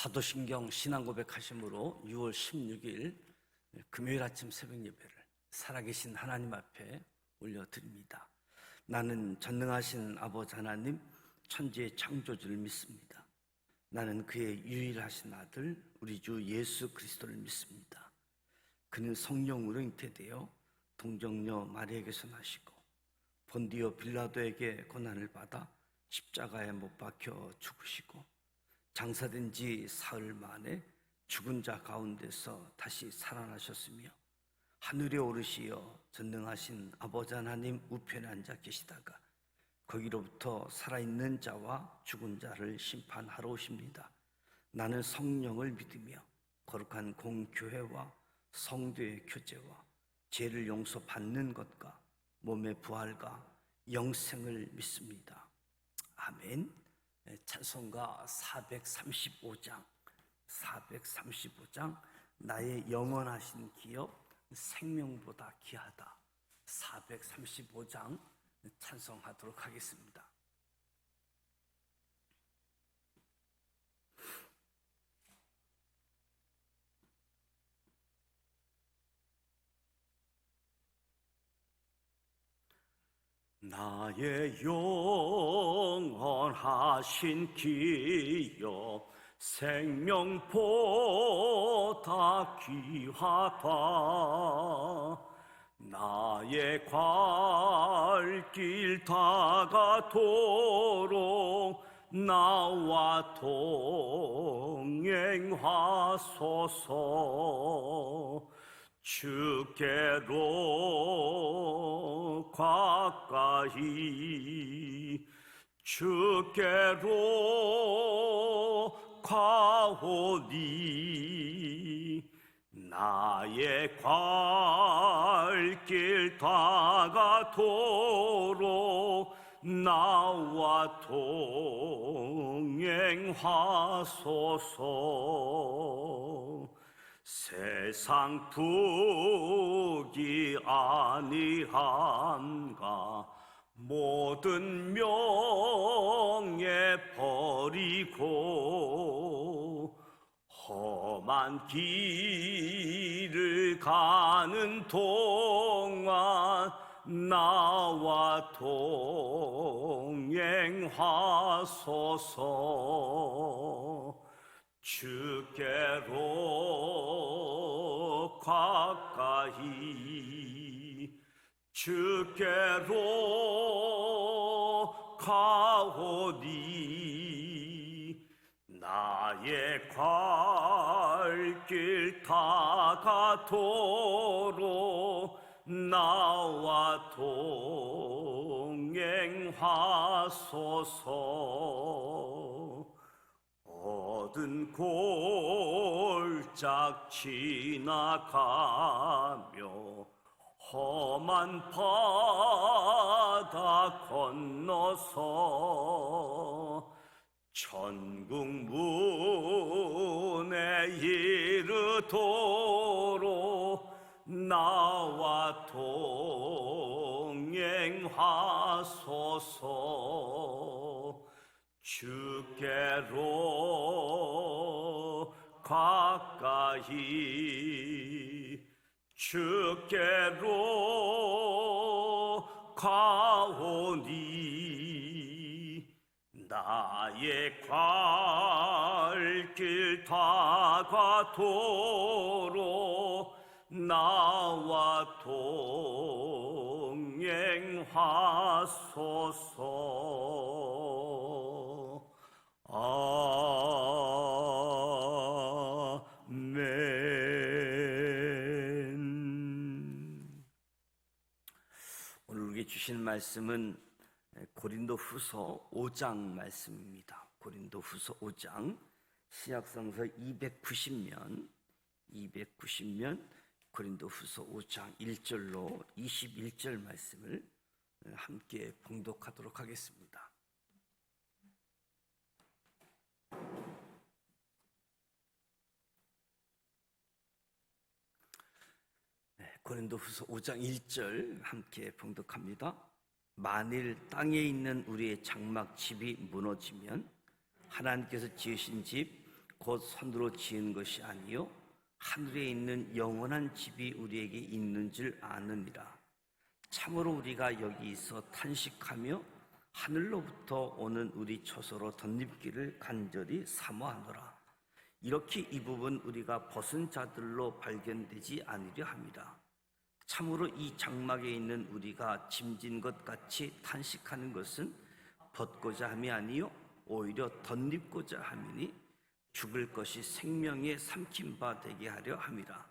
사도신경 신앙고백 하심으로 6월 16일 금요일 아침 새벽 예배를 살아계신 하나님 앞에 올려드립니다. 나는 전능하신 아버지 하나님 천지의 창조주를 믿습니다. 나는 그의 유일하신 아들 우리 주 예수 그리스도를 믿습니다. 그는 성령으로 잉태되어 동정녀 마리아에게서 나시고 본디오 빌라도에게 고난을 받아 십자가에 못 박혀 죽으시고 장사된 지 사흘 만에 죽은 자 가운데서 다시 살아나셨으며 하늘에 오르시어 전능하신 아버지 하나님 우편에 앉아 계시다가 거기로부터 살아있는 자와 죽은 자를 심판하러 오십니다. 나는 성령을 믿으며 거룩한 공교회와 성도의 교제와 죄를 용서받는 것과 몸의 부활과 영생을 믿습니다. 아멘. 찬송가 435장 나의 영원하신 기업 생명보다 귀하다. 435장 찬송하도록 하겠습니다. 나의 영원하신 기업 생명보다 귀하다. 나의 갈 길 다가도록 나와 동행하소서. 주께로 가까이 주께로 가오니 나의 갈 길 다가도록 나와 동행하소서. 세상 부귀 아니한가 모든 명예 버리고 험한 길을 가는 동안 나와 동행하소서. 주께로 가까이 주께로 가오니 나의 갈 길 다가도록 나와 동행하소서. 모든 골짝 지나가며 험한 바다 건너서 천국 문에 이르도록 나와 동행하소서. 주께로 가까이 주께로 가오니 나의 갈 길 다가도록 나와 동행하소서. 아멘. 오늘 우리에게 주신 말씀은 고린도후서 5장 말씀입니다. 고린도후서 5장 신약성서 290면 고린도후서 5장 1절로 21절 말씀을 함께 봉독하도록 하겠습니다. 고린도후서 5장 1절 함께 봉독합니다. 만일 땅에 있는 우리의 장막집이 무너지면 하나님께서 지으신 집 곧 손으로 지은 것이 아니요 하늘에 있는 영원한 집이 우리에게 있는 줄 아느니라. 참으로 우리가 여기 있어 탄식하며 하늘로부터 오는 우리 처소로 덧입기를 간절히 사모하노라. 이렇게 이 부분 우리가 벗은 자들로 발견되지 아니려 함이라. 참으로 이 장막에 있는 우리가 짐진 것 같이 탄식하는 것은 벗고자 함이 아니요 오히려 덧입고자 함이니 죽을 것이 생명에 삼킨 바 되게 하려 함이라.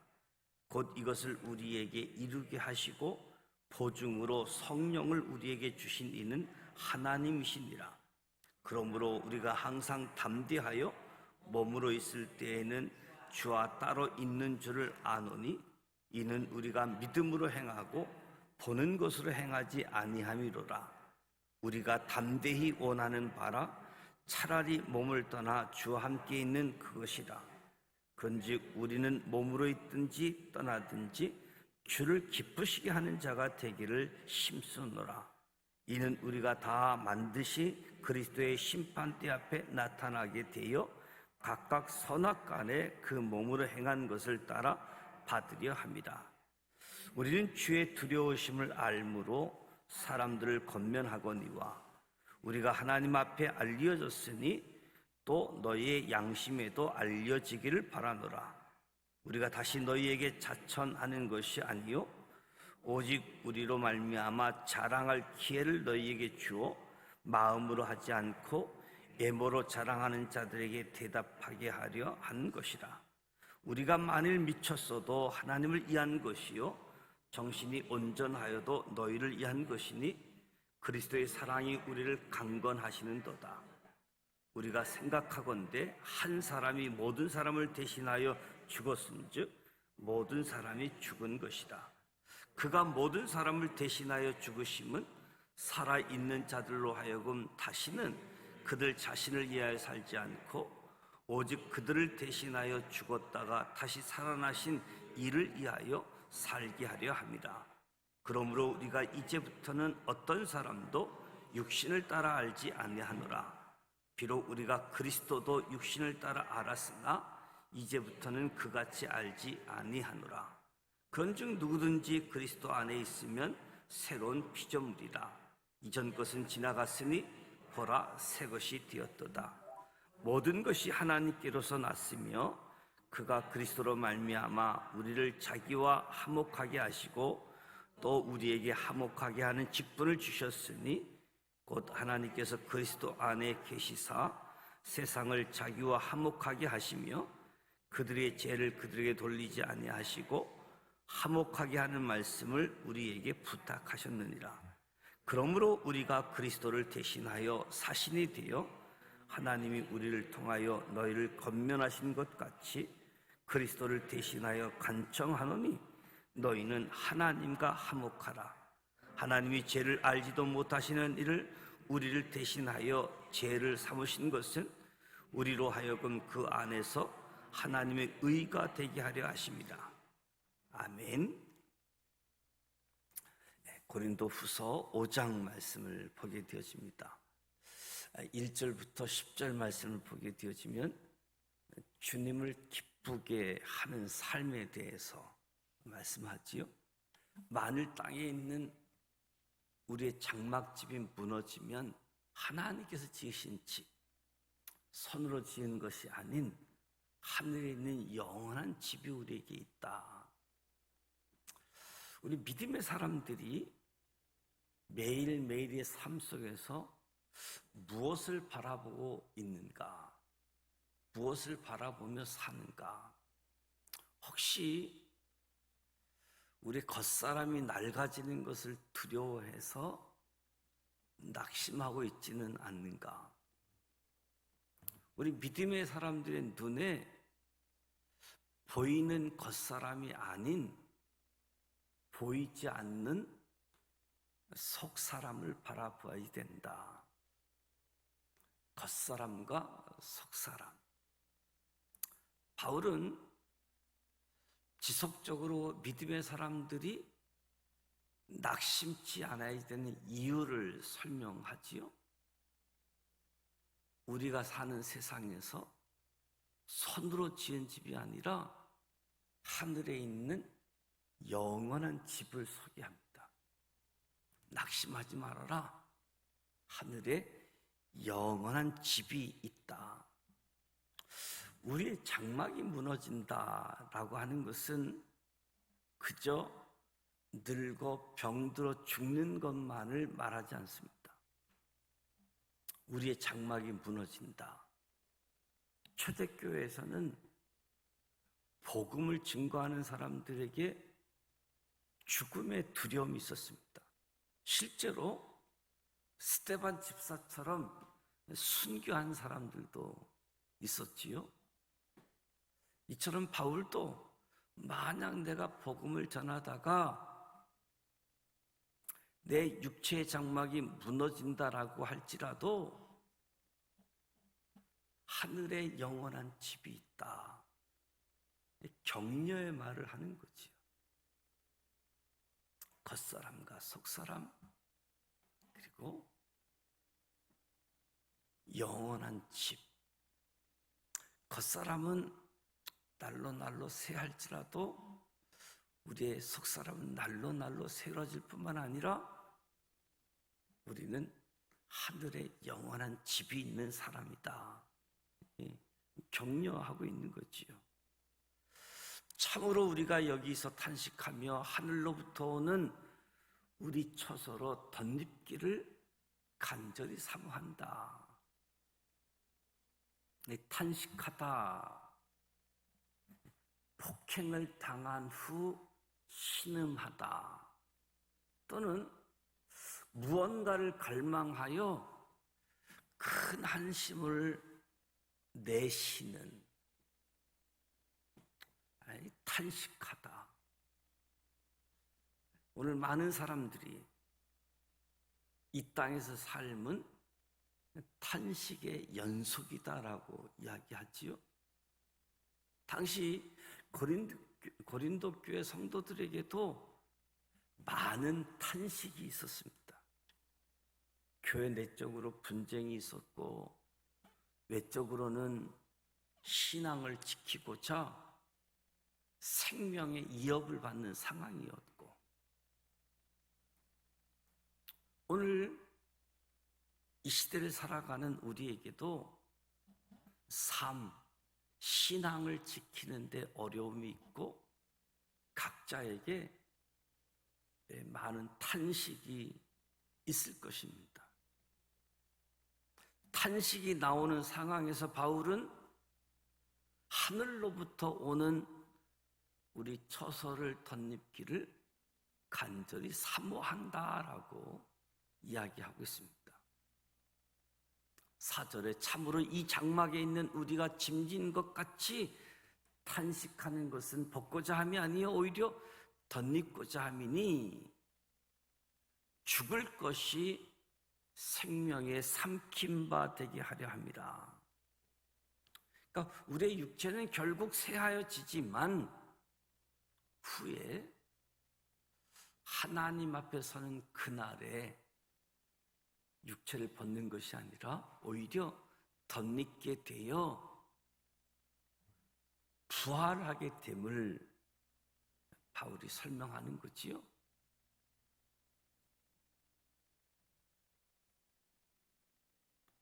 곧 이것을 우리에게 이루게 하시고 보증으로 성령을 우리에게 주신 이는 하나님이시니라. 그러므로 우리가 항상 담대하여 몸으로 있을 때에는 주와 따로 있는 줄을 아노니 이는 우리가 믿음으로 행하고 보는 것으로 행하지 아니함이로라. 우리가 담대히 원하는 바라 차라리 몸을 떠나 주와 함께 있는 그것이라. 그런즉 우리는 몸으로 있든지 떠나든지 주를 기쁘시게 하는 자가 되기를 힘쓰노라. 이는 우리가 다 만드시 그리스도의 심판대 앞에 나타나게 되어 각각 선악간에 그 몸으로 행한 것을 따라 받으려 합니다. 우리는 주의 두려우심을 알므로 사람들을 권면하거니와 우리가 하나님 앞에 알려졌으니 또 너희의 양심에도 알려지기를 바라노라. 우리가 다시 너희에게 자천하는 것이 아니요 오직 우리로 말미암아 자랑할 기회를 너희에게 주어 마음으로 하지 않고 애모로 자랑하는 자들에게 대답하게 하려 한 것이라. 우리가 만일 미쳤어도 하나님을 위한 것이요 정신이 온전하여도 너희를 위한 것이니 그리스도의 사랑이 우리를 강건하시는도다. 우리가 생각하건대 한 사람이 모든 사람을 대신하여 죽었은즉 모든 사람이 죽은 것이다. 그가 모든 사람을 대신하여 죽으심은 살아있는 자들로 하여금 다시는 그들 자신을 위하여 살지 않고 오직 그들을 대신하여 죽었다가 다시 살아나신 이를 위하여 살게 하려 합니다. 그러므로 우리가 이제부터는 어떤 사람도 육신을 따라 알지 아니하노라. 비록 우리가 그리스도도 육신을 따라 알았으나 이제부터는 그같이 알지 아니하노라. 그런즉 누구든지 그리스도 안에 있으면 새로운 피조물이라. 이전 것은 지나갔으니 보라 새 것이 되었도다. 모든 것이 하나님께로서 났으며 그가 그리스도로 말미암아 우리를 자기와 화목하게 하시고 또 우리에게 화목하게 하는 직분을 주셨으니 곧 하나님께서 그리스도 안에 계시사 세상을 자기와 화목하게 하시며 그들의 죄를 그들에게 돌리지 아니하시고 화목하게 하는 말씀을 우리에게 부탁하셨느니라. 그러므로 우리가 그리스도를 대신하여 사신이 되어 하나님이 우리를 통하여 너희를 권면하신 것 같이 그리스도를 대신하여 간청하노니 너희는 하나님과 화목하라. 하나님이 죄를 알지도 못하시는 이를 우리를 대신하여 죄를 삼으신 것은 우리로 하여금 그 안에서 하나님의 의가 되게 하려 하십니다. 아멘. 고린도후서 5장 말씀을 보게 되어집니다. 1절부터 10절 말씀을 보게 되어지면 주님을 기쁘게 하는 삶에 대해서 말씀하지요. 만일 땅에 있는 우리의 장막집이 무너지면 하나님께서 지으신 집, 손으로 지은 것이 아닌 하늘에 있는 영원한 집이 우리에게 있다. 우리 믿음의 사람들이 매일매일의 삶 속에서 무엇을 바라보고 있는가? 무엇을 바라보며 사는가? 혹시 우리 겉사람이 낡아지는 것을 두려워해서 낙심하고 있지는 않는가? 우리 믿음의 사람들의 눈에 보이는 겉사람이 아닌 보이지 않는 속사람을 바라보아야 된다. 겉사람과 속사람. 바울은 지속적으로 믿음의 사람들이 낙심치 않아야 되는 이유를 설명하지요. 우리가 사는 세상에서 손으로 지은 집이 아니라 하늘에 있는 영원한 집을 소개합니다. 낙심하지 말아라. 하늘에 영원한 집이 있다. 우리의 장막이 무너진다라고 하는 것은 그저 늙어 병들어 죽는 것만을 말하지 않습니다. 우리의 장막이 무너진다. 초대교회에서는 복음을 증거하는 사람들에게 죽음의 두려움이 있었습니다. 실제로 스데반 집사처럼 순교한 사람들도 있었지요. 이처럼 바울도 만약 내가 복음을 전하다가 내 육체의 장막이 무너진다라고 할지라도 하늘에 영원한 집이 있다. 격려의 말을 하는 거지요. 겉사람과 속사람, 그리고 영원한 집. 겉사람은 날로 새할지라도 우리의 속사람은 날로 새로질 뿐만 아니라 우리는 하늘에 영원한 집이 있는 사람이다. 격려하고 있는 거지요. 참으로 우리가 여기서 탄식하며 하늘로부터 오는 우리 처소로 덧입기를 간절히 사모한다. 탄식하다. 폭행을 당한 후 신음하다. 또는 무언가를 갈망하여 큰 한심을 내쉬는, 탄식하다. 오늘 많은 사람들이 이 땅에서 삶은 탄식의 연속이다라고 이야기하지요. 당시 고린도 교회 성도들에게도 많은 탄식이 있었습니다. 교회 내적으로 분쟁이 있었고 외적으로는 신앙을 지키고자 생명의 위협을 받는 상황이었고, 오늘 이 시대를 살아가는 우리에게도 신앙을 지키는 데 어려움이 있고 각자에게 많은 탄식이 있을 것입니다. 탄식이 나오는 상황에서 바울은 하늘로부터 오는 우리 처소를 덧입기를 간절히 사모한다라고 이야기하고 있습니다. 4절에 참으로 이 장막에 있는 우리가 짐진 것 같이 탄식하는 것은 벗고자 함이 아니요 오히려 덧입고자 함이니 죽을 것이 생명에 삼킨 바 되게 하려 함이라. 그러니까 우리의 육체는 결국 새하여지지만 후에 하나님 앞에 서는 그날에 육체를 벗는 것이 아니라 오히려 덧입게 되어 부활하게 됨을 바울이 설명하는 거지요.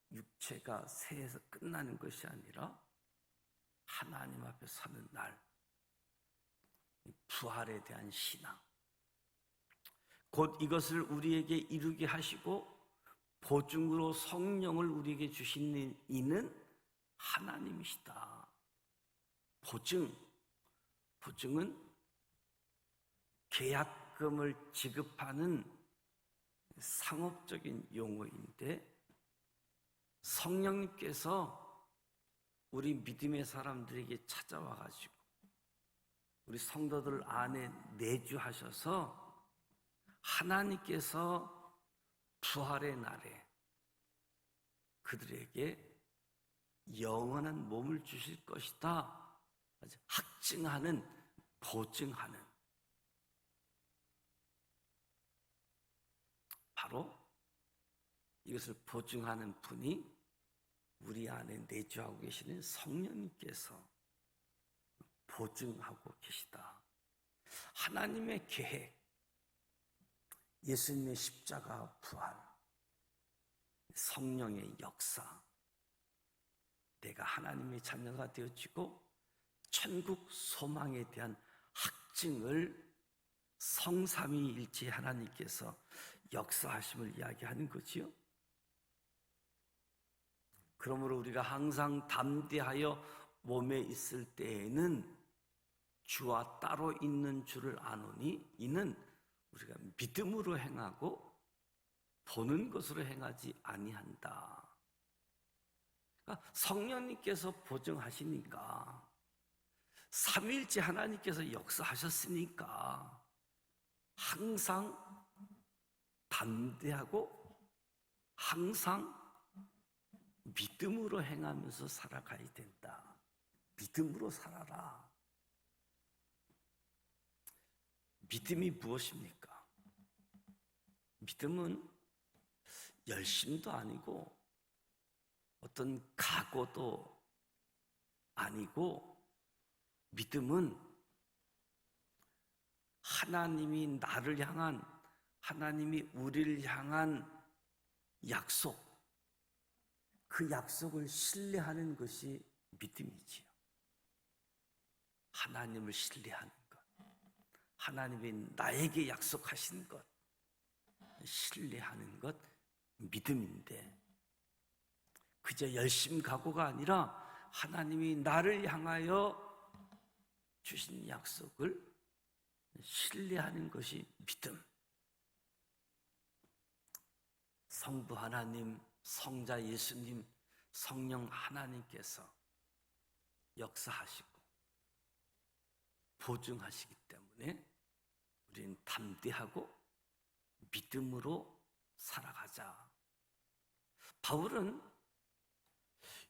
육체가 새해서 끝나는 것이 아니라 하나님 앞에 서는 날, 부활에 대한 신앙, 곧 이것을 우리에게 이루게 하시고 보증으로 성령을 우리에게 주신 이는 하나님이시다. 보증은 계약금을 지급하는 상업적인 용어인데, 성령님께서 우리 믿음의 사람들에게 찾아와 가지고 우리 성도들 안에 내주하셔서 하나님께서 부활의 날에 그들에게 영원한 몸을 주실 것이다 확증하는, 보증하는, 바로 이것을 보증하는 분이 우리 안에 내주하고 계시는 성령님께서 보증하고 계시다. 하나님의 계획, 예수님의 십자가 부활, 성령의 역사, 내가 하나님의 자녀가 되어지고 천국 소망에 대한 확증을 성삼위일체 하나님께서 역사하심을 이야기하는 거지요. 그러므로 우리가 항상 담대하여 몸에 있을 때에는 주와 따로 있는 줄을 아노니 이는 우리가 믿음으로 행하고 보는 것으로 행하지 아니한다. 그러니까 성령님께서 보증하시니까, 삼위일체 하나님께서 역사하셨으니까 항상 담대하고 항상 믿음으로 행하면서 살아가야 된다. 믿음으로 살아라. 믿음이 무엇입니까? 믿음은 열심도 아니고 어떤 각오도 아니고, 믿음은 하나님이 나를 향한, 하나님이 우리를 향한 약속, 그 약속을 신뢰하는 것이 믿음이지요. 하나님을 신뢰하는 것, 하나님이 나에게 약속하신 것 신뢰하는 것, 믿음인데, 그저 열심 각오가 아니라 하나님이 나를 향하여 주신 약속을 신뢰하는 것이 믿음. 성부 하나님, 성자 예수님, 성령 하나님께서 역사하시고 보증하시기 때문에 우리는 담대하고 믿음으로 살아가자. 바울은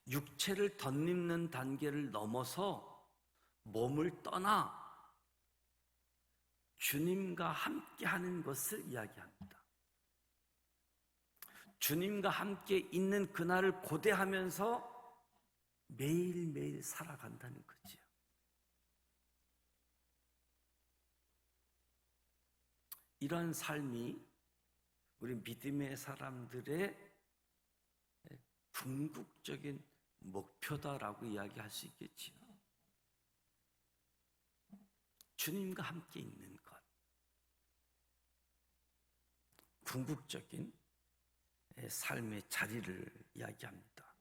육체를 덧입는 단계를 넘어서 몸을 떠나 주님과 함께 하는 것을 이야기합니다. 주님과 함께 있는 그날을 고대하면서 매일매일 살아간다는 거지요. 이런 삶이 우리 믿음의 사람들의 궁극적인 목표다라고 이야기할 수 있겠지요. 주님과 함께 있는 것, 궁극적인 삶의 자리를 이야기합니다.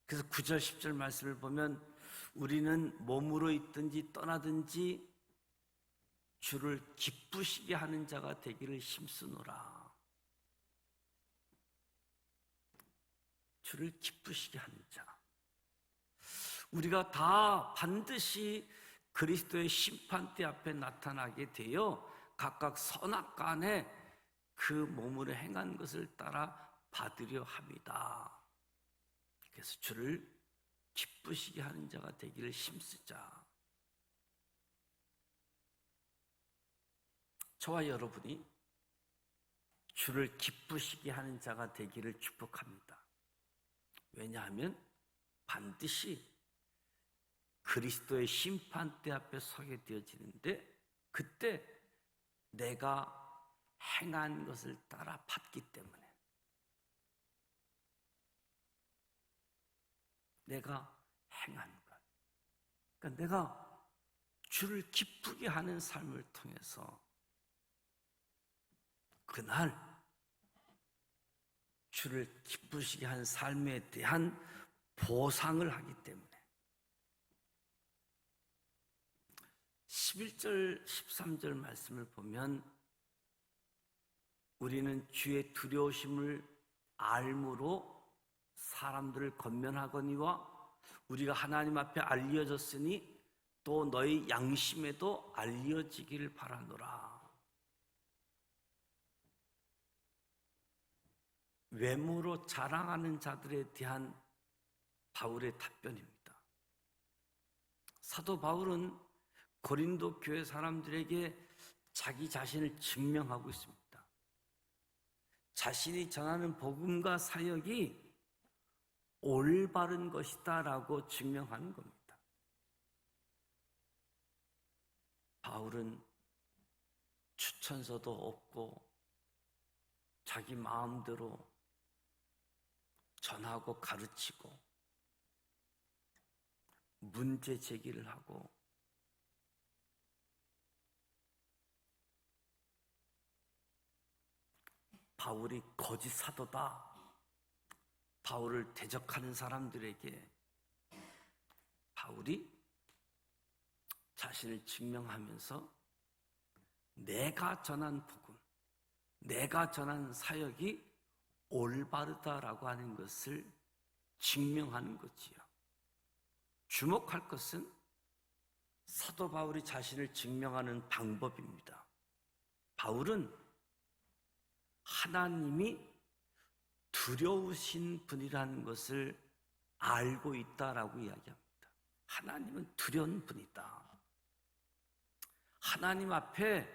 그래서 9절 10절 말씀을 보면 우리는 몸으로 있든지 떠나든지 주를 기쁘시게 하는 자가 되기를 힘쓰노라. 주를 기쁘시게 하는 자. 우리가 다 반드시 그리스도의 심판대 앞에 나타나게 되어 각각 선악간에 그 몸으로 행한 것을 따라 받으려 합니다. 그래서 주를 기쁘시게 하는 자가 되기를 힘쓰자. 저와 여러분이 주를 기쁘시게 하는 자가 되기를 축복합니다. 왜냐하면 반드시 그리스도의 심판대 앞에 서게 되어지는데, 그때 내가 행한 것을 따라 받기 때문에, 내가 행한 것, 그러니까 내가 주를 기쁘게 하는 삶을 통해서 그날 주를 기쁘시게 한 삶에 대한 보상을 하기 때문에 11절 13절 말씀을 보면 우리는 주의 두려우심을 알므로 사람들을 권면하거니와 우리가 하나님 앞에 알려졌으니 또 너희 양심에도 알려지기를 바라노라. 외모로 자랑하는 자들에 대한 바울의 답변입니다. 사도 바울은 고린도 교회 사람들에게 자기 자신을 증명하고 있습니다. 자신이 전하는 복음과 사역이 올바른 것이다라고 증명하는 겁니다. 바울은 추천서도 없고 자기 마음대로 전하고 가르치고 문제 제기를 하고 바울이 거짓 사도다, 바울을 대적하는 사람들에게 바울이 자신을 증명하면서 내가 전한 복음, 내가 전한 사역이 올바르다라고 하는 것을 증명하는 거지요. 주목할 것은 사도 바울이 자신을 증명하는 방법입니다. 바울은 하나님이 두려우신 분이라는 것을 알고 있다라고 이야기합니다. 하나님은 두려운 분이다. 하나님 앞에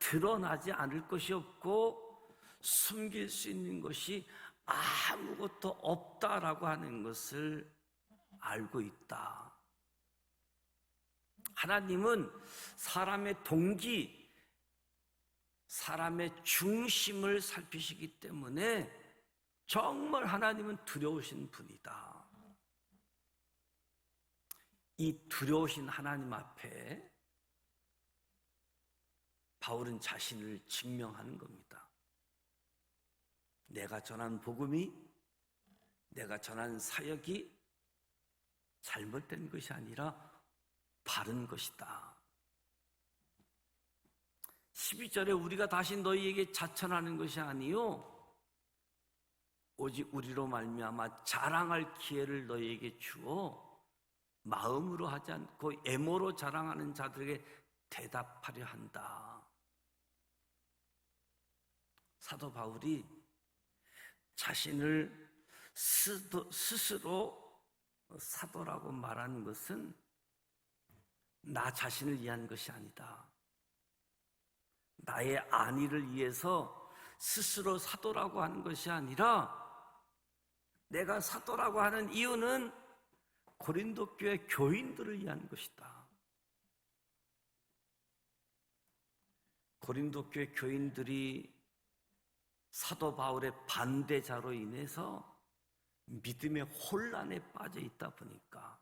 드러나지 않을 것이 없고 숨길 수 있는 것이 아무것도 없다라고 하는 것을 알고 있다. 하나님은 사람의 동기, 사람의 중심을 살피시기 때문에 정말 하나님은 두려우신 분이다. 이 두려우신 하나님 앞에 바울은 자신을 증명하는 겁니다. 내가 전한 복음이, 내가 전한 사역이 잘못된 것이 아니라 바른 것이다. 12절에 우리가 다시 너희에게 자천하는 것이 아니요 오직 우리로 말미암아 자랑할 기회를 너희에게 주어 마음으로 하지 않고 애모로 자랑하는 자들에게 대답하려 한다. 사도 바울이 자신을 스스로 사도라고 말하는 것은 나 자신을 위한 것이 아니다. 나의 안위를 위해서 스스로 사도라고 하는 것이 아니라 내가 사도라고 하는 이유는 고린도 교회 교인들을 위한 것이다. 고린도 교회 교인들이 사도 바울의 반대자로 인해서 믿음의 혼란에 빠져 있다 보니까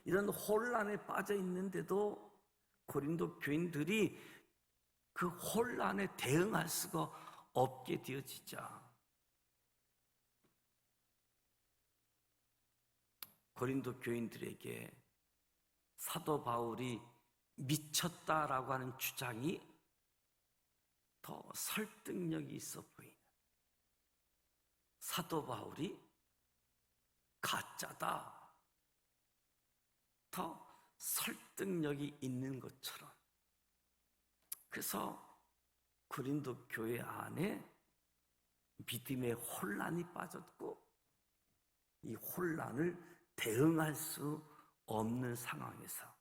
이런 혼란에 빠져 있는데도 고린도 교인들이 그 혼란에 대응할 수가 없게 되어지자 고린도 교인들에게 사도 바울이 미쳤다라고 하는 주장이 더 설득력이 있어 보이는, 사도 바울이 가짜다, 더 설득력이 있는 것처럼. 그래서 고린도 교회 안에 믿음의 혼란이 빠졌고 이 혼란을 대응할 수 없는 상황에서,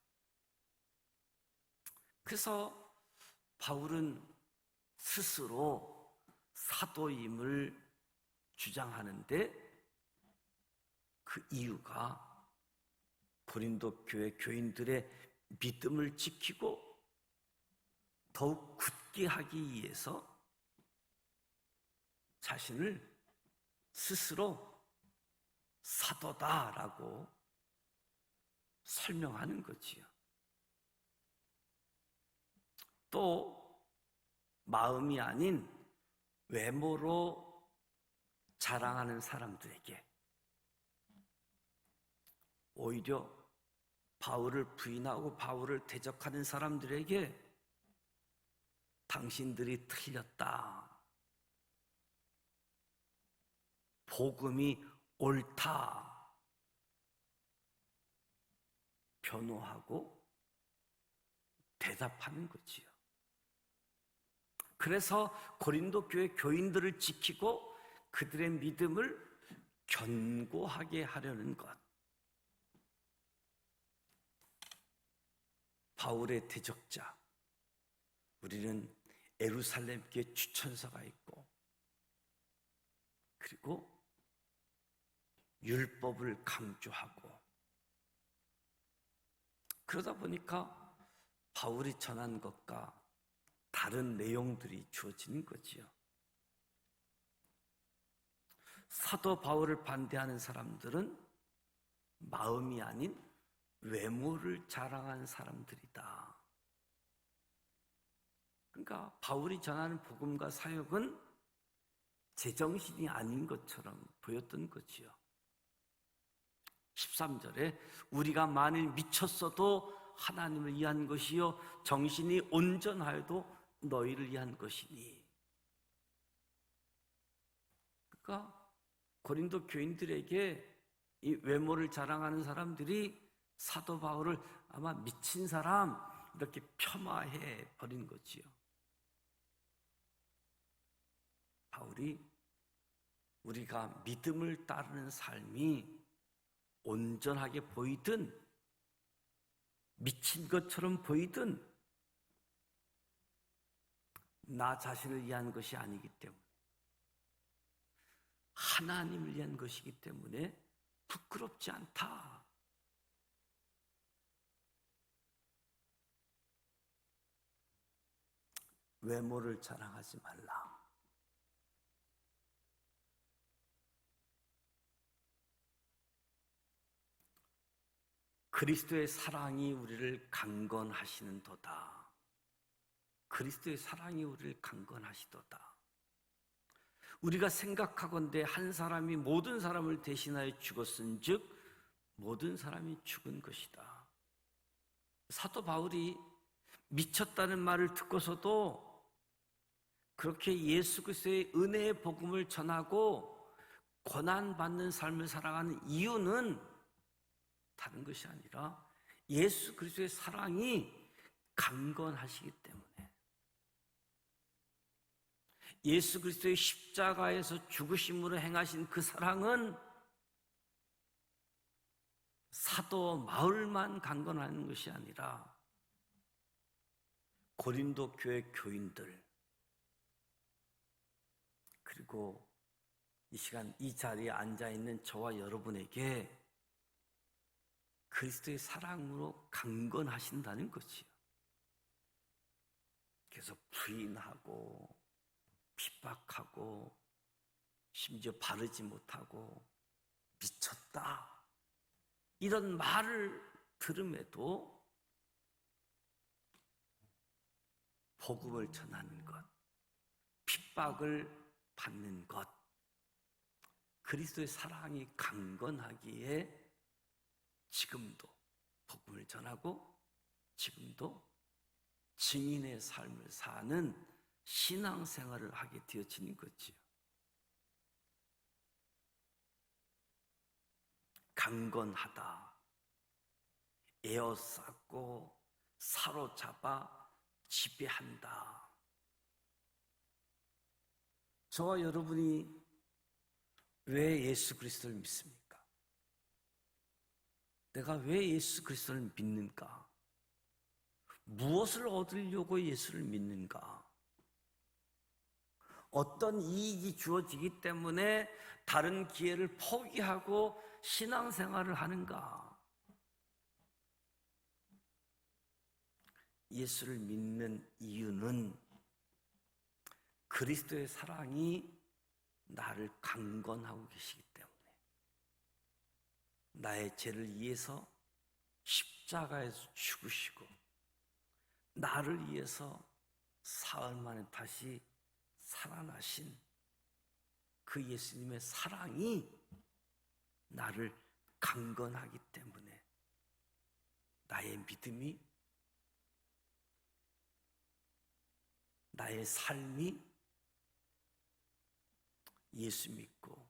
그래서 바울은 스스로 사도임을 주장하는데 그 이유가 고린도 교회 교인들의 믿음을 지키고 더욱 굳게 하기 위해서 자신을 스스로 사도다라고 설명하는 거지요. 또 마음이 아닌 외모로 자랑하는 사람들에게, 오히려 바울을 부인하고 바울을 대적하는 사람들에게 당신들이 틀렸다, 복음이 옳다, 변호하고 대답하는 거지요. 그래서 고린도 교회 교인들을 지키고 그들의 믿음을 견고하게 하려는 것. 바울의 대적자, 우리는 예루살렘 교회 추천서가 있고, 그리고 율법을 강조하고, 그러다 보니까 바울이 전한 것과 다른 내용들이 주어지는 거지요. 사도 바울을 반대하는 사람들은 마음이 아닌 외모를 자랑한 사람들이다. 그러니까 바울이 전하는 복음과 사역은 제정신이 아닌 것처럼 보였던 거지요. 13절에 우리가 만일 미쳤어도 하나님을 위한 것이요 정신이 온전하여도 너희를 위한 것이니. 그러니까 고린도 교인들에게 이 외모를 자랑하는 사람들이 사도 바울을 아마 미친 사람 이렇게 폄하해 버린 거지요. 바울이 우리가 믿음을 따르는 삶이 온전하게 보이든 미친 것처럼 보이든 나 자신을 위한 것이 아니기 때문에, 하나님을 위한 것이기 때문에 부끄럽지 않다. 외모를 자랑하지 말라. 그리스도의 사랑이 우리를 강건하시는도다. 그리스도의 사랑이 우리를 강건하시도다. 우리가 생각하건대 한 사람이 모든 사람을 대신하여 죽었은즉 모든 사람이 죽은 것이다. 사도 바울이 미쳤다는 말을 듣고서도 그렇게 예수 그리스도의 은혜의 복음을 전하고 고난받는 삶을 살아가는 이유는 다른 것이 아니라 예수 그리스도의 사랑이 강건하시기 때문에, 예수 그리스도의 십자가에서 죽으심으로 행하신 그 사랑은 사도 바울만 강건하는 것이 아니라 고린도 교회 교인들, 그리고 이 시간 이 자리에 앉아있는 저와 여러분에게 그리스도의 사랑으로 강건하신다는 것이요. 그래서 부인하고 핍박하고 심지어 바르지 못하고 미쳤다 이런 말을 들음에도 복음을 전하는 것, 핍박을 받는 것, 그리스도의 사랑이 강건하기에 지금도 복음을 전하고 지금도 증인의 삶을 사는 신앙생활을 하게 되어지는 거지요. 강건하다, 에워싸고 사로잡아 지배한다. 저와 여러분이 왜 예수 그리스도를 믿습니까? 내가 왜 예수 그리스도를 믿는가? 무엇을 얻으려고 예수를 믿는가? 어떤 이익이 주어지기 때문에 다른 기회를 포기하고 신앙생활을 하는가? 예수를 믿는 이유는 그리스도의 사랑이 나를 강건하고 계시기 때문에, 나의 죄를 위해서 십자가에서 죽으시고 나를 위해서 사흘 만에 다시 살아나신 그 예수님의 사랑이 나를 강건하기 때문에 나의 믿음이, 나의 삶이 예수 믿고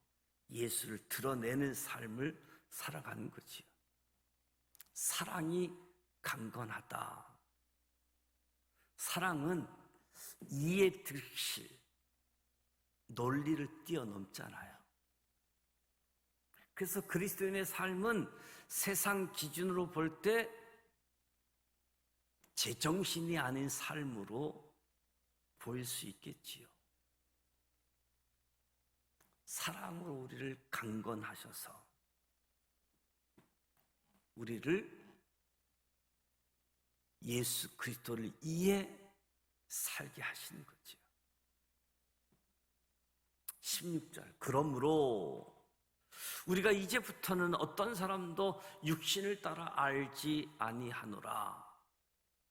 예수를 드러내는 삶을 살아가는 거지요. 사랑이 강건하다. 사랑은 이해 득실, 논리를 뛰어넘잖아요. 그래서 그리스도인의 삶은 세상 기준으로 볼 때 제정신이 아닌 삶으로 보일 수 있겠지요. 사랑으로 우리를 강건하셔서 우리를 예수 그리스도를 이해 살게 하시는 거죠. 16절, 그러므로 우리가 이제부터는 어떤 사람도 육신을 따라 알지 아니하노라.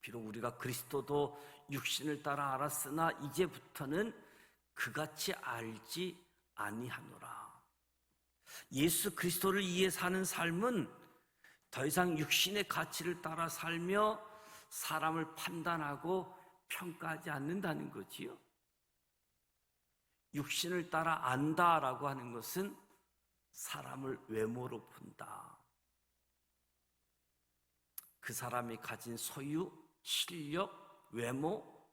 비록 우리가 그리스도도 육신을 따라 알았으나 이제부터는 그같이 알지 아니하노라. 예수 그리스도를 이해 사는 삶은 더 이상 육신의 가치를 따라 살며 사람을 판단하고 평가하지 않는다는 거지요. 육신을 따라 안다라고 하는 것은 사람을 외모로 본다. 그 사람이 가진 소유, 실력, 외모,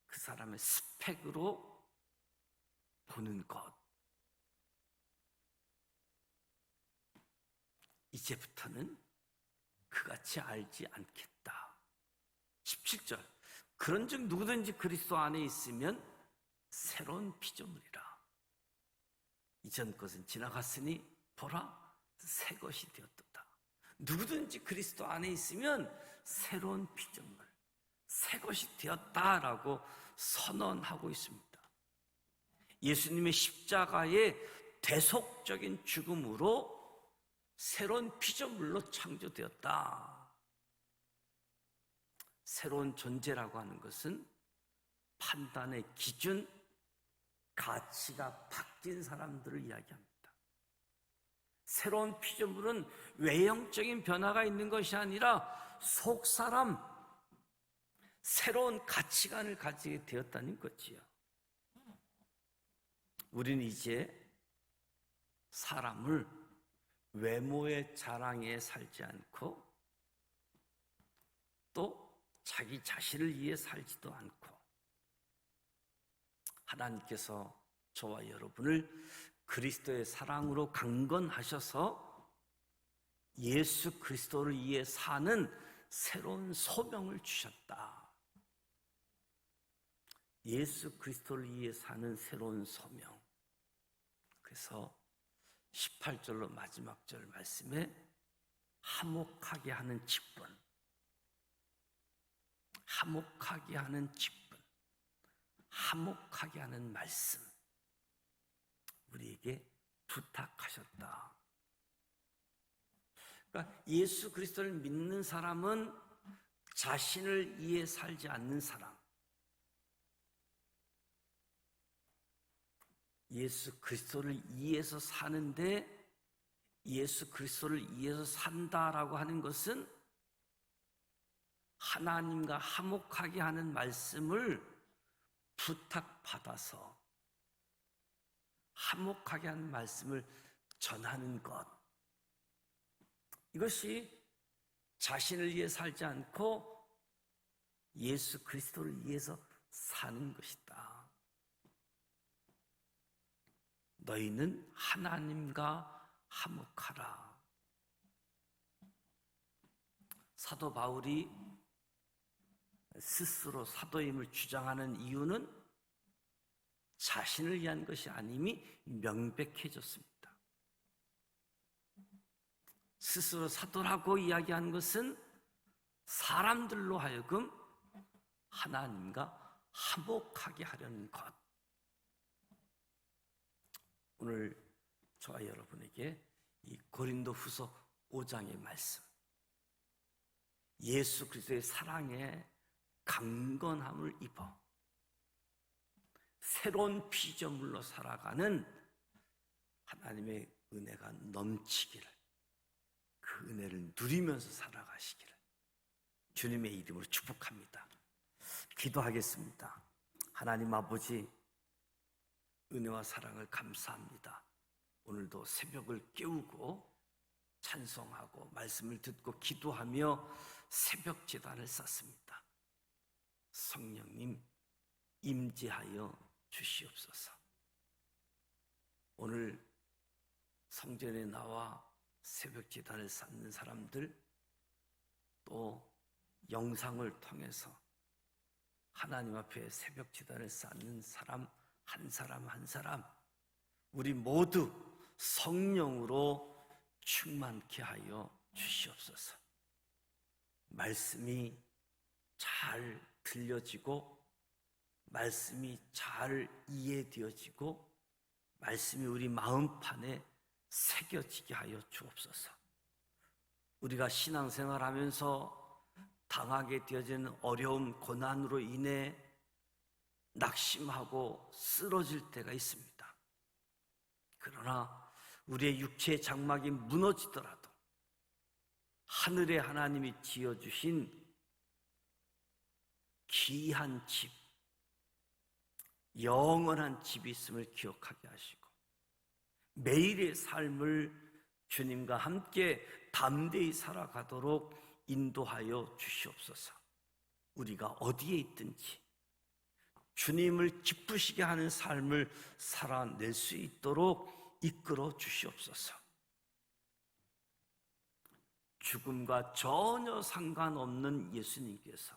그 사람의 스펙으로 보는 것. 이제부터는 그같이 알지 않겠다. 17절, 그런즉 누구든지 그리스도 안에 있으면 새로운 피조물이라. 이전 것은 지나갔으니 보라, 새 것이 되었도다. 누구든지 그리스도 안에 있으면 새로운 피조물, 새 것이 되었다라고 선언하고 있습니다. 예수님의 십자가의 대속적인 죽음으로 새로운 피조물로 창조되었다. 새로운 존재라고 하는 것은 판단의 기준, 가치가 바뀐 사람들을 이야기합니다. 새로운 피조물은 외형적인 변화가 있는 것이 아니라 속사람, 새로운 가치관을 가지게 되었다는 거지요. 우리는 이제 사람을 외모의 자랑에 살지 않고 또 자기 자신을 위해 살지도 않고 하나님께서 저와 여러분을 그리스도의 사랑으로 강건하셔서 예수 그리스도를 위해 사는 새로운 소명을 주셨다. 예수 그리스도를 위해 사는 새로운 소명. 그래서 18절로 마지막 절 말씀에 화목하게 하는 직분, 화목하게 하는 직분, 화목하게 하는 말씀 우리에게 부탁하셨다. 그러니까 예수 그리스도를 믿는 사람은 자신을 위해 살지 않는 사람, 예수 그리스도를 위해서 사는데 예수 그리스도를 위해서 산다라고 하는 것은 하나님과 화목하게 하는 말씀을 부탁받아서 화목하게 하는 말씀을 전하는 것, 이것이 자신을 위해 살지 않고 예수 그리스도를 위해서 사는 것이다. 너희는 하나님과 화목하라. 사도 바울이 스스로 사도임을 주장하는 이유는 자신을 위한 것이 아님이 명백해졌습니다. 스스로 사도라고 이야기한 것은 사람들로 하여금 하나님과 화목하게 하려는 것. 오늘 저와 여러분에게 이 고린도후서 5장의 말씀, 예수 그리스도의 사랑에 강건함을 입어 새로운 피조물로 살아가는 하나님의 은혜가 넘치기를, 그 은혜를 누리면서 살아가시기를 주님의 이름으로 축복합니다. 기도하겠습니다. 하나님 아버지, 은혜와 사랑을 감사합니다. 오늘도 새벽을 깨우고 찬송하고 말씀을 듣고 기도하며 새벽 제단을 쌓습니다. 성령님 임재하여 주시옵소서. 오늘 성전에 나와 새벽 제단을 쌓는 사람들, 또 영상을 통해서 하나님 앞에 새벽 제단을 쌓는 사람 한 사람 한 사람, 우리 모두 성령으로 충만케 하여 주시옵소서. 말씀이 잘 들려지고 말씀이 잘 이해되어지고 말씀이 우리 마음판에 새겨지게 하여 주옵소서. 우리가 신앙생활하면서 당하게 되어지는 어려움, 고난으로 인해 낙심하고 쓰러질 때가 있습니다. 그러나 우리의 육체의 장막이 무너지더라도 하늘의 하나님이 지어주신 귀한 집, 영원한 집이 있음을 기억하게 하시고 매일의 삶을 주님과 함께 담대히 살아가도록 인도하여 주시옵소서. 우리가 어디에 있든지 주님을 기쁘시게 하는 삶을 살아낼 수 있도록 이끌어 주시옵소서. 죽음과 전혀 상관없는 예수님께서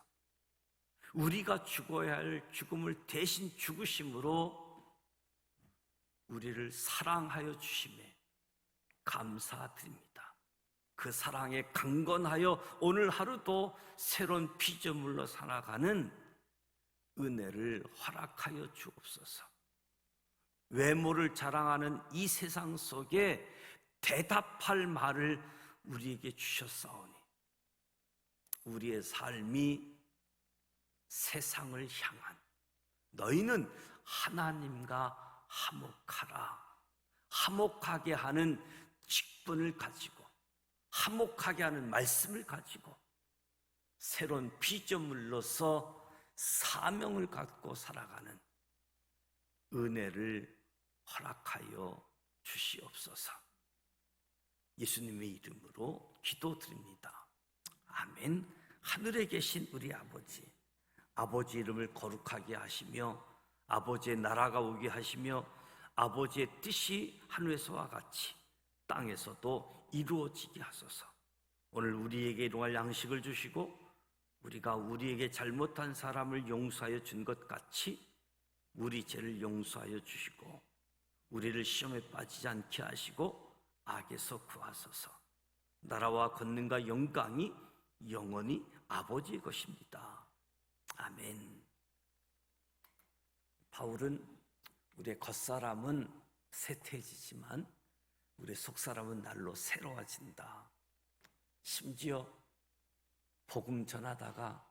우리가 죽어야 할 죽음을 대신 죽으심으로 우리를 사랑하여 주심에 감사드립니다. 그 사랑에 강건하여 오늘 하루도 새로운 피조물로 살아가는 은혜를 허락하여 주옵소서. 외모를 자랑하는 이 세상 속에 대답할 말을 우리에게 주셨사오니 우리의 삶이 세상을 향한 너희는 하나님과 화목하라, 화목하게 하는 직분을 가지고 화목하게 하는 말씀을 가지고 새로운 피조물로서 사명을 갖고 살아가는 은혜를 허락하여 주시옵소서. 예수님의 이름으로 기도드립니다. 아멘. 하늘에 계신 우리 아버지, 아버지 이름을 거룩하게 하시며 아버지의 나라가 오게 하시며 아버지의 뜻이 하늘에서와 같이 땅에서도 이루어지게 하소서. 오늘 우리에게 일용할 양식을 주시고 우리가 우리에게 잘못한 사람을 용서하여 준 것 같이 우리 죄를 용서하여 주시고 우리를 시험에 빠지지 않게 하시고 악에서 구하소서. 나라와 권능과 영광이 영원히 아버지의 것입니다. 아멘. 바울은 우리의 겉사람은 쇠퇴해지지만 우리의 속사람은 날로 새로워진다. 심지어 복음 전하다가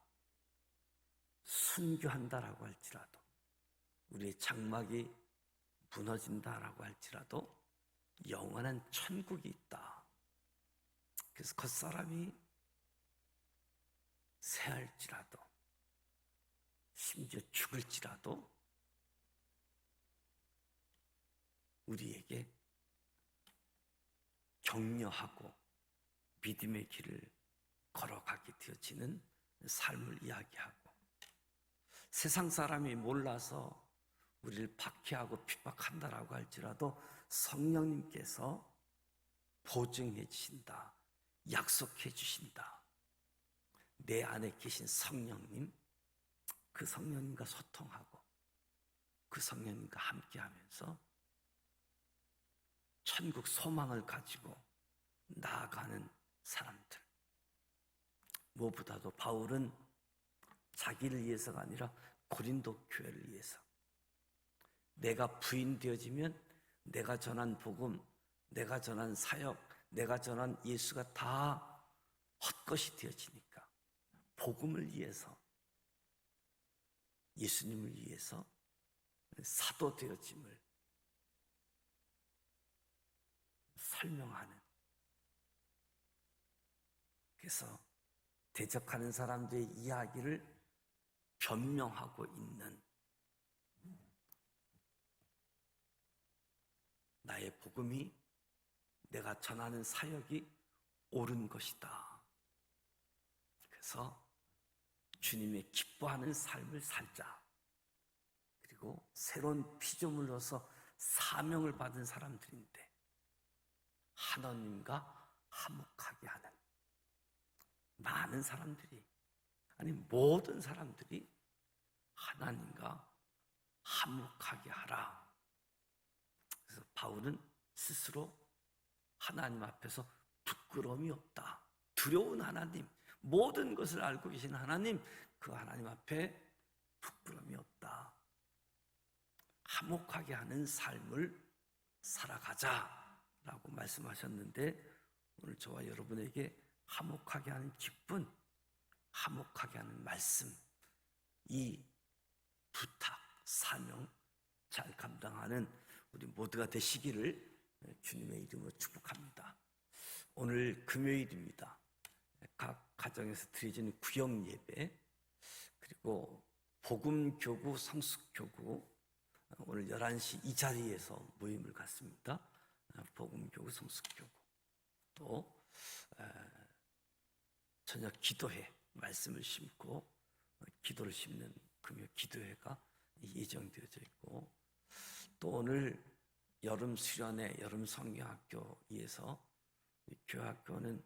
순교한다라고 할지라도 우리의 장막이 무너진다라고 할지라도 영원한 천국이 있다. 그래서 겉사람이 새할지라도 심지어 죽을지라도 우리에게 격려하고 믿음의 길을 걸어가게 되어지는 삶을 이야기하고 세상 사람이 몰라서 우리를 박해하고 핍박한다라고 할지라도 성령님께서 보증해 주신다, 약속해 주신다. 내 안에 계신 성령님, 그 성령님과 소통하고 그 성령님과 함께하면서 천국 소망을 가지고 나아가는 사람들. 무엇보다도 바울은 자기를 위해서가 아니라 고린도 교회를 위해서 내가 부인되어지면 내가 전한 복음, 내가 전한 사역, 내가 전한 예수가 다 헛것이 되어지니까 복음을 위해서 예수님을 위해서 사도 되어짐을 설명하는, 그래서 대적하는 사람들의 이야기를 변명하고 있는 나의 복음이, 내가 전하는 사역이 옳은 것이다. 그래서 주님의 기뻐하는 삶을 살자. 그리고 새로운 피조물로서 사명을 받은 사람들인데 하나님과 화목하게 하는 많은 사람들이, 아니 모든 사람들이 하나님과 화목하게 하라. 그래서 바울은 스스로 하나님 앞에서 부끄러움이 없다. 두려운 하나님, 모든 것을 알고 계신 하나님, 그 하나님 앞에 부끄러움이 없다. 화목하게 하는 삶을 살아가자라고 말씀하셨는데, 오늘 저와 여러분에게 화목하게 하는 기쁨, 화목하게 하는 말씀, 이 부탁, 사명 잘 감당하는 우리 모두가 되시기를 주님의 이름으로 축복합니다. 오늘 금요일입니다. 각 가정에서 드려지는 구역 예배, 그리고 복음교구, 성숙교구, 오늘 11시 이 자리에서 모임을 갖습니다. 복음교구, 성숙교구. 또 저녁 기도회, 말씀을 심고 기도를 심는 금요 기도회가 예정되어져 있고, 또 오늘 여름 수련회, 여름 성경학교에서 교학교는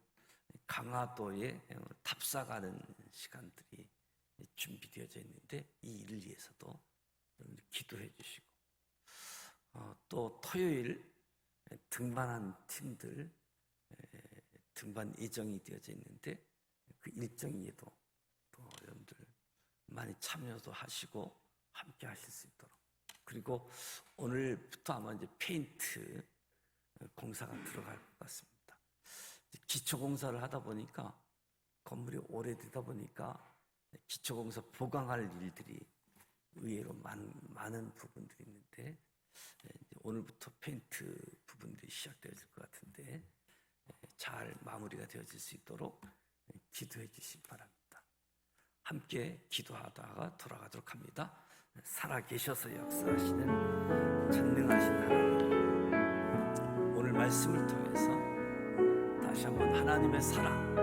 강화도에 답사 가는 시간들이 준비되어져 있는데, 이 일을 위해서도 기도해 주시고, 또 토요일 등반한 팀들 등반 예정이 되어져 있는데, 그 일정에도 또 여러분들 많이 참여도 하시고 함께 하실 수 있도록. 그리고 오늘부터 아마 이제 페인트 공사가 들어갈 것 같습니다. 기초 공사를 하다 보니까, 건물이 오래되다 보니까 기초 공사 보강할 일들이 의외로 많은 부분들이 있는데, 오늘부터 페인트 부분들이 시작되어질 것 같은데, 잘 마무리가 되어질 수 있도록 기도해 주시기 바랍니다. 함께 기도하다가 돌아가도록 합니다. 살아계셔서 역사하시는 전능하신 하나님, 오늘 말씀을 통해서 다시 한번 하나님의 사랑,